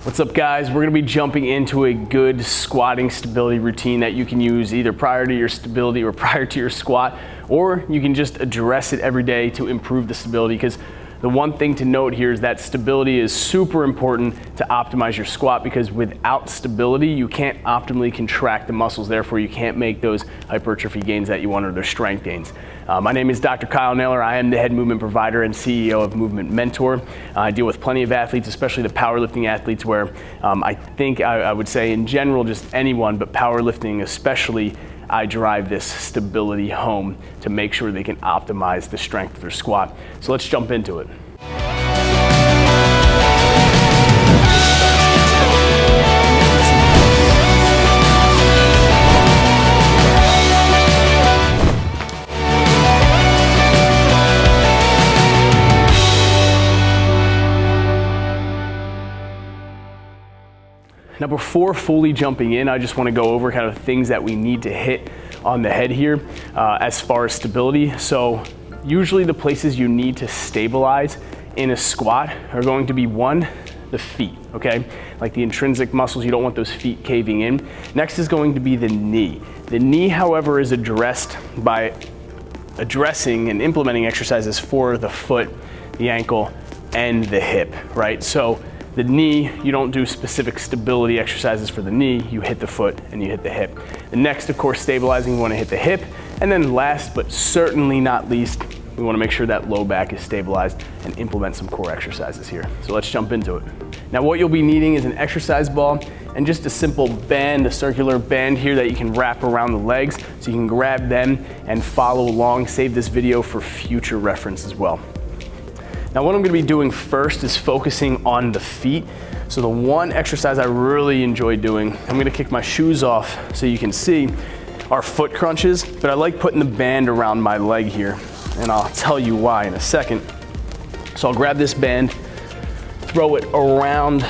What's up, guys? We're gonna be jumping into a good squatting stability routine that you can use either prior to your stability or prior to your squat, or you can just address it every day to improve the stability, because the one thing to note here is that stability is super important to optimize your squat, because without stability, you can't optimally contract the muscles. Therefore, you can't make those hypertrophy gains that you want, or those strength gains. My name is Dr. Kyle Naylor. I am the head movement provider and CEO of MVMTmentor. I deal with plenty of athletes, especially the powerlifting athletes, where I think I would say in general, just anyone, but powerlifting especially, I drive this stability home to make sure they can optimize the strength of their squat. So let's jump into it. Now, before fully jumping in, I just want to go over kind of things that we need to hit on the head here as far as stability. So usually the places you need to stabilize in a squat are going to be, one, the feet, okay? Like the intrinsic muscles, you don't want those feet caving in. Next is going to be the knee. The knee, however, is addressed by addressing and implementing exercises for the foot, the ankle, and the hip, right? So the knee, you don't do specific stability exercises for the knee, you hit the foot and you hit the hip. The next, of course, stabilizing, you want to hit the hip. And then last, but certainly not least, we want to make sure that low back is stabilized and implement some core exercises here. So let's jump into it. Now, what you'll be needing is an exercise ball and just a simple band, a circular band here that you can wrap around the legs, so you can grab them and follow along. Save this video for future reference as well. Now, what I'm gonna be doing first is focusing on the feet. So the one exercise I really enjoy doing, I'm gonna kick my shoes off so you can see, are foot crunches, but I like putting the band around my leg here, and I'll tell you why in a second. So I'll grab this band, throw it around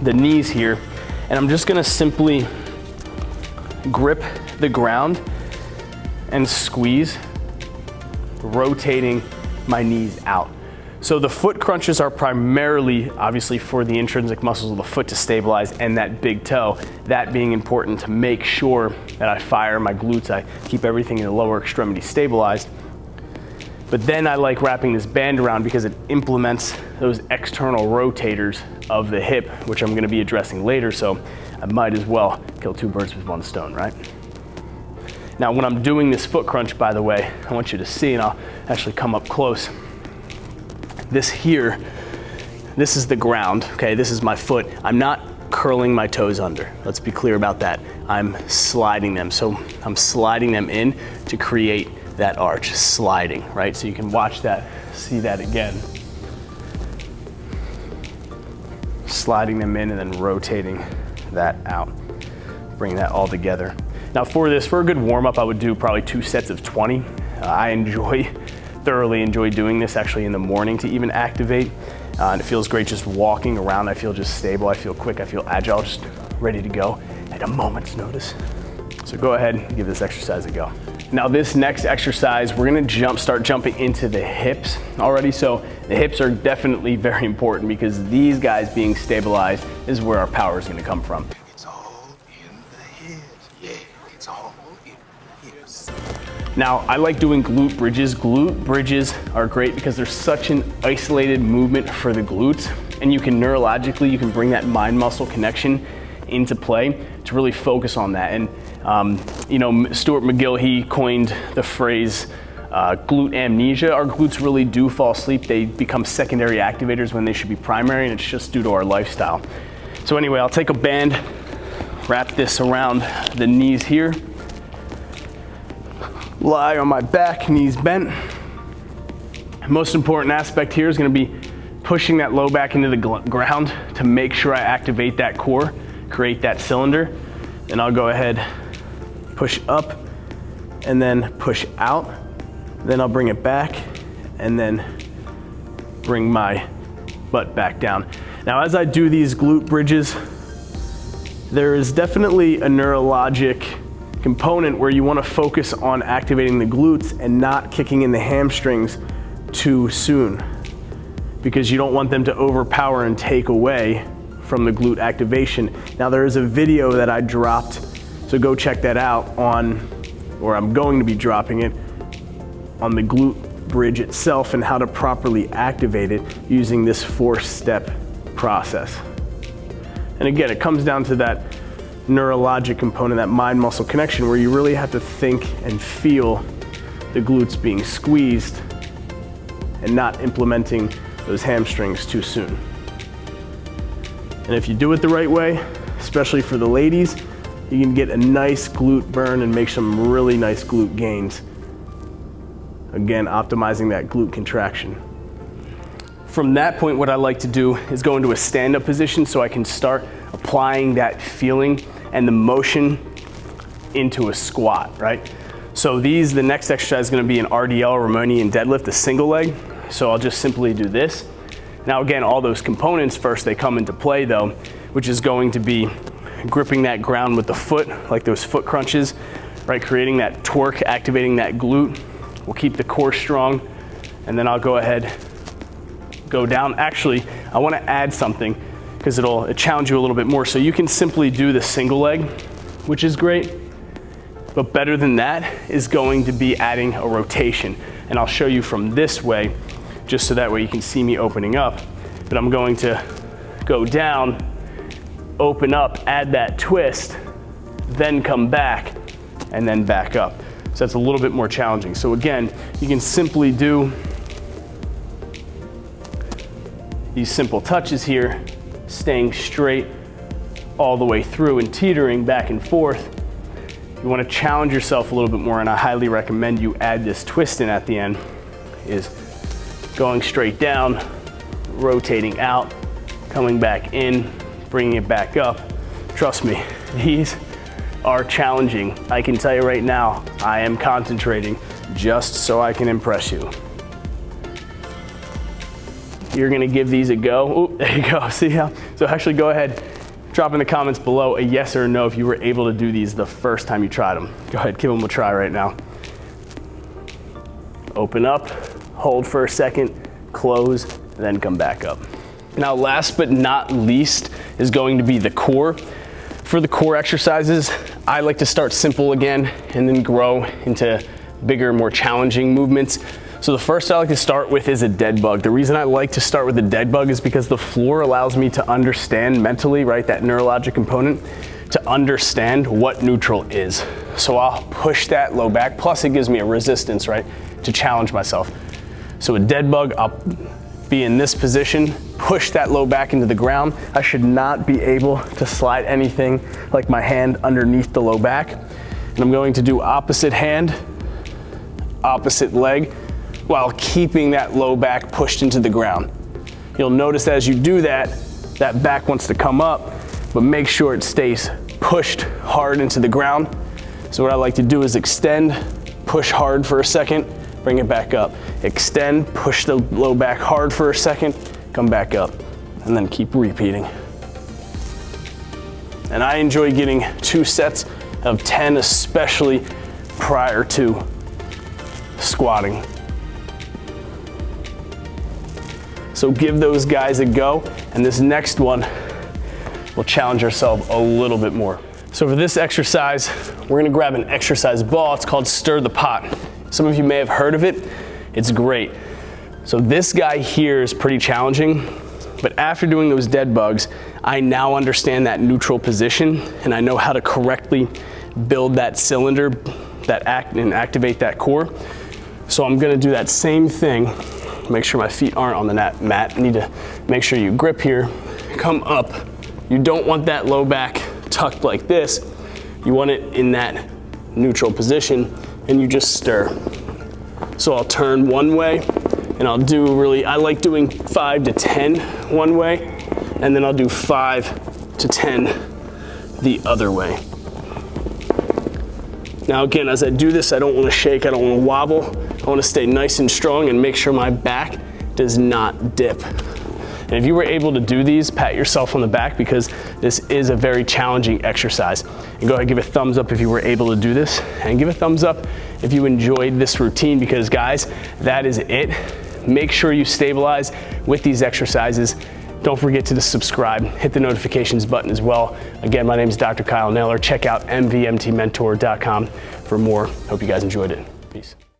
the knees here, and I'm just gonna simply grip the ground and squeeze, rotating my knees out. So the foot crunches are primarily, obviously, for the intrinsic muscles of the foot to stabilize, and that big toe, that being important to make sure that I fire my glutes, I keep everything in the lower extremity stabilized. But then I like wrapping this band around because it implements those external rotators of the hip, which I'm gonna be addressing later, so I might as well kill two birds with one stone, right? Now, when I'm doing this foot crunch, by the way, I want you to see, and I'll actually come up close. This here, this is the ground, okay? This is my foot. I'm not curling my toes under. Let's be clear about that. I'm sliding them. So I'm sliding them in to create that arch, sliding, right? So you can watch that, see that again. Sliding them in and then rotating that out. Bring that all together. Now for this, for a good warm up, I would do probably 2 sets of 20. I thoroughly enjoy doing this actually in the morning to even activate. And it feels great just walking around. I feel just stable, I feel quick, I feel agile, just ready to go at a moment's notice. So go ahead and give this exercise a go. Now this next exercise, we're gonna start jumping into the hips already. So the hips are definitely very important, because these guys being stabilized is where our power is gonna come from. It's all in the hips, yeah, it's all in the hips. Now, I like doing glute bridges. Glute bridges are great because they're such an isolated movement for the glutes, and you can neurologically, you can bring that mind muscle connection into play to really focus on that. And you know, Stuart McGill, he coined the phrase glute amnesia. Our glutes really do fall asleep. They become secondary activators when they should be primary, and it's just due to our lifestyle. So anyway, I'll take a band, wrap this around the knees here, lie on my back, knees bent. Most important aspect here is going to be pushing that low back into the ground to make sure I activate that core, create that cylinder. And I'll go ahead, push up, and then push out. Then I'll bring it back, and then bring my butt back down. Now, as I do these glute bridges, there is definitely a neurologic component where you want to focus on activating the glutes and not kicking in the hamstrings too soon, because you don't want them to overpower and take away from the glute activation. Now there is a video that I dropped, so go check that out or I'm going to be dropping it, on the glute bridge itself and how to properly activate it using this 4-step process. And again, it comes down to that neurologic component, that mind-muscle connection, where you really have to think and feel the glutes being squeezed and not implementing those hamstrings too soon. And if you do it the right way, especially for the ladies, you can get a nice glute burn and make some really nice glute gains. Again, optimizing that glute contraction. From that point, what I like to do is go into a stand-up position so I can start applying that feeling and the motion into a squat, right? So the next exercise is gonna be an RDL, or Romanian deadlift, a single leg. So I'll just simply do this. Now again, all those components first, they come into play though, which is going to be gripping that ground with the foot, like those foot crunches, right? Creating that torque, activating that glute. We'll keep the core strong, and then I'll go ahead, go down. Actually, I wanna add something because it'll challenge you a little bit more. So you can simply do the single leg, which is great, but better than that is going to be adding a rotation. And I'll show you from this way, just so that way you can see me opening up. But I'm going to go down, open up, add that twist, then come back, and then back up. So that's a little bit more challenging. So again, you can simply do these simple touches here, staying straight all the way through and teetering back and forth. You want to challenge yourself a little bit more, and I highly recommend you add this twist in at the end, is going straight down, rotating out, coming back in, bringing it back up. Trust me, these are challenging. I can tell you right now, I am concentrating just so I can impress you. You're gonna give these a go. Ooh, there you go, see how? So actually go ahead, drop in the comments below a yes or a no if you were able to do these the first time you tried them. Go ahead, give them a try right now. Open up, hold for a second, close, then come back up. Now last but not least is going to be the core. For the core exercises, I like to start simple again and then grow into bigger, more challenging movements. So the first I like to start with is a dead bug. The reason I like to start with a dead bug is because the floor allows me to understand mentally, right, that neurologic component, to understand what neutral is. So I'll push that low back, plus it gives me a resistance, right, to challenge myself. So a dead bug, I'll be in this position, push that low back into the ground. I should not be able to slide anything like my hand underneath the low back. And I'm going to do opposite hand, opposite leg, while keeping that low back pushed into the ground. You'll notice as you do that, that back wants to come up, but make sure it stays pushed hard into the ground. So what I like to do is extend, push hard for a second, bring it back up. Extend, push the low back hard for a second, come back up, and then keep repeating. And I enjoy getting 2 sets of 10, especially prior to squatting. So give those guys a go, and this next one, we'll challenge ourselves a little bit more. So for this exercise, we're gonna grab an exercise ball. It's called Stir the Pot. Some of you may have heard of it. It's great. So this guy here is pretty challenging, but after doing those dead bugs, I now understand that neutral position, and I know how to correctly build that cylinder and activate that core. So I'm gonna do that same thing. Make sure my feet aren't on the mat. I need to make sure you grip here, come up. You don't want that low back tucked like this. You want it in that neutral position, and you just stir. So I'll turn one way, and I'll do I like doing 5 to 10 one way, and then I'll do 5 to 10 the other way. Now again, as I do this, I don't want to shake, I don't want to wobble. I want to stay nice and strong and make sure my back does not dip. And if you were able to do these, pat yourself on the back, because this is a very challenging exercise. And go ahead and give a thumbs up if you were able to do this, and give a thumbs up if you enjoyed this routine, because guys, that is it. Make sure you stabilize with these exercises. Don't forget to subscribe, hit the notifications button as well. Again, my name is Dr. Kyle Naylor. Check out MVMTmentor.com for more. Hope you guys enjoyed it. Peace.